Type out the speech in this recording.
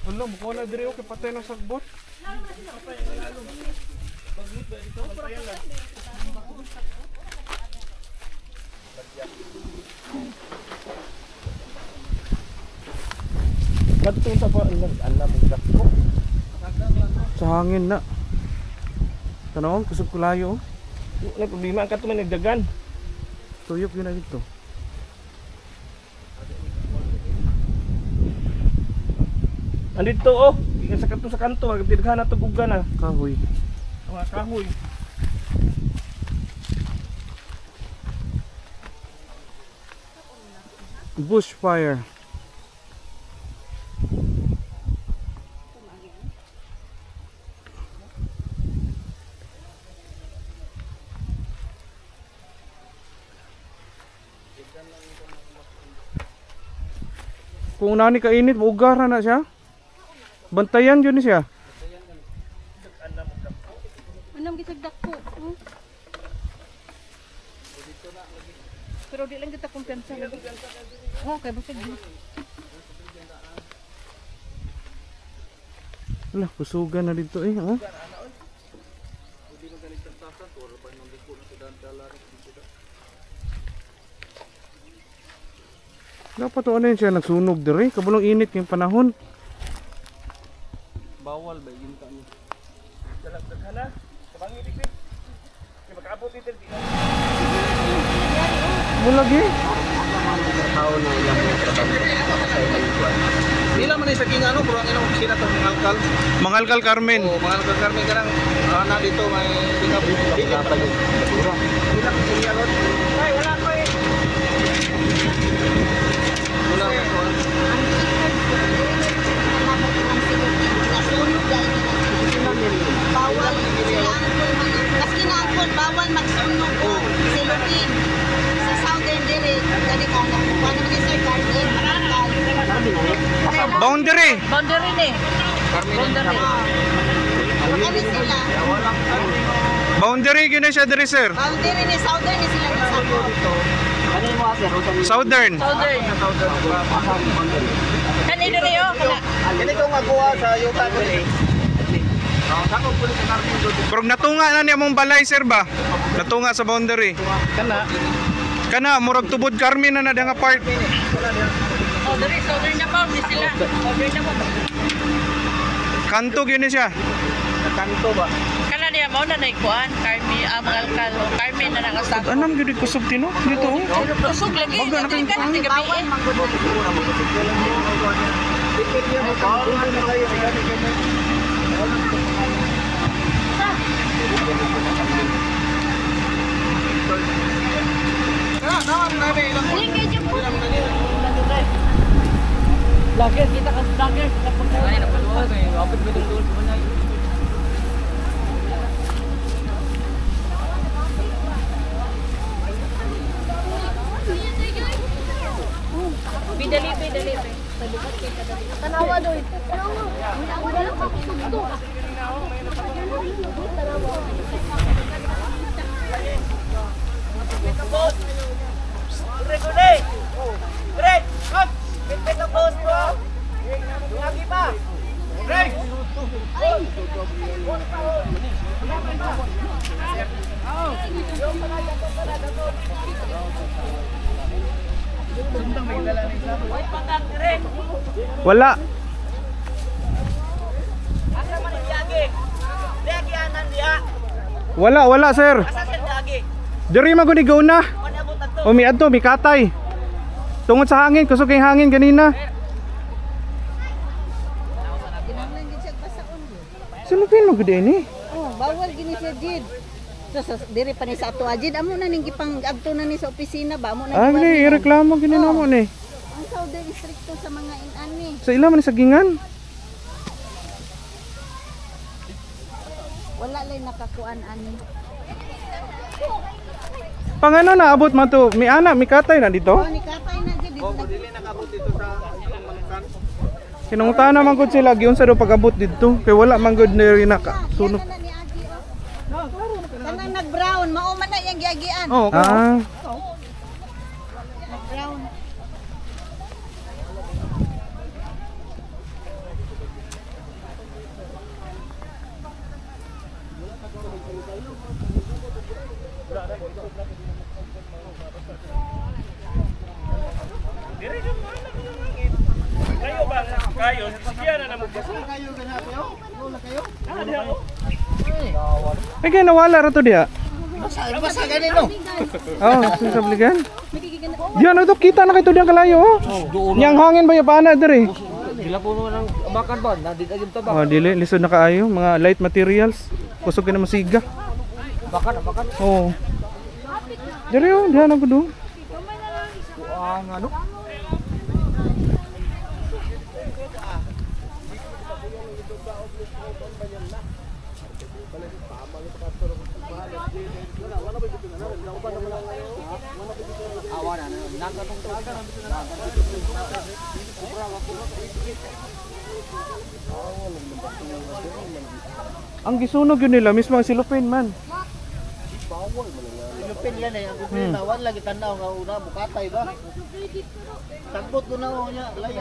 Wala, mukha na diri okay patay ng sagbot. Kadtong sa pa alam mo dako. Sa hangin na. Tanong kusog kulayo. Wala problema ka man nagdagan. Tuyok yun na dito. Andito oh, sa kanto, magdidaghan na tugugan na. Kahoy. Mga kahoy. Bushfire. Kung nani kainit, ugaran na siya. Bantayan yun siya. Anong gisagdak po? Pero di lang kita kumpiyansa. Okay, basta di. Wala, kusugan na dito eh. Oh. Dapat to ano yun siya nagsunog diri. Kabulong init yung panahon. Bawal ba yun ka niya? Dalag-dalag na. Kabangi dikit. Kaya makaabot dito. Mulagi. Tao na ilang mga trabaho. Ilang man sa king ano, pero ang ilang opisina to Mangalkal. Mangalkal Carmen. Oo, Mangalkal Carmen ka lang. Ana dito may tingap. Ilang pa yun. Ilang tingap. Ay, wala ko eh. Wala ko. Bawal kasi naangkol, bawal magsunog o silugin sa southern district. Dali ka na kuha naman ni Sir Carmen. Boundary. Boundary ni. Boundary. Ano sila? Boundary gina siya diri sir. Boundary ni southern ni sila nagsabot. Ano mo sir? Southern. Southern. Kanino niyo? Hindi ko magawa sa yuta ko eh. Pero natunga na niya mong balay sir ba? Natunga sa boundary. Kana murag tubod Carmen na nga part. Oh, dari southern na pa ni sila. Southern na pa. Kanto gyud siya. Kanto ba? Kana niya mao na naikuan, Carmen Mangalkal, Carmen na nangasako. Anam gyud kusog tino dito. Kusog lagi. Baga na kayong kuan. Bawal manggudo. Vlogger kita kan vlogger. Ay napaluwa kay apit bidong dul ko na. Bidali. Tanawa doy. Tanawa. Wala ka kusugto. Tanawa. Gure. Break. Up. Pitik ang boss bro. Lagi pa. Break. Wala. Wala sir. Diri man gud ni na. Umi adto mi katay. Tungod sa hangin, kusog kay hangin kanina. Sino pino gud ni? Oh, bawal gini siya jid. So diri pa ni sa ato ajid amo na ning gipang adto na ni sa opisina ba amo na. Ah, ni ireklamo gini namo ni. Ang southern distrito sa mga inani. Sa ila man ni sagingan. Wala lay nakakuan ani. Pangano na abot man to? Mi ana, mi katay na dito. Oh, ni katay na jid dito. Dili nakabot dito sa Mangkan. Kinungta naman gud sila giun sa do pag-abot didto kay wala man gud ni nakasunog. Kanang nag-brown, mao man na yang giagian. Oh, Nag-brown. Kayo, siya na naman kasi. Ay kaya nawala ra to diha. Basta ganito. Oh, sa bligan. Diyan to kita na kay to diyan kalayo. Oh. Yang hangin ba yung pana diri? Gila po naman ang abakan ba? Nadidagim tabak. Oh, dili lisod na kaayo, mga light materials. Kusog ka na masiga. Abakan. Oh. Diri oh, diyan na gud. Ang ano? Ang gisunog yun nila mismo ang silupin man. Silupin yan eh. Ang gusto nila, wala lagi tanaw nga una, bukatay ba? Tagbot ko na ako niya, laya.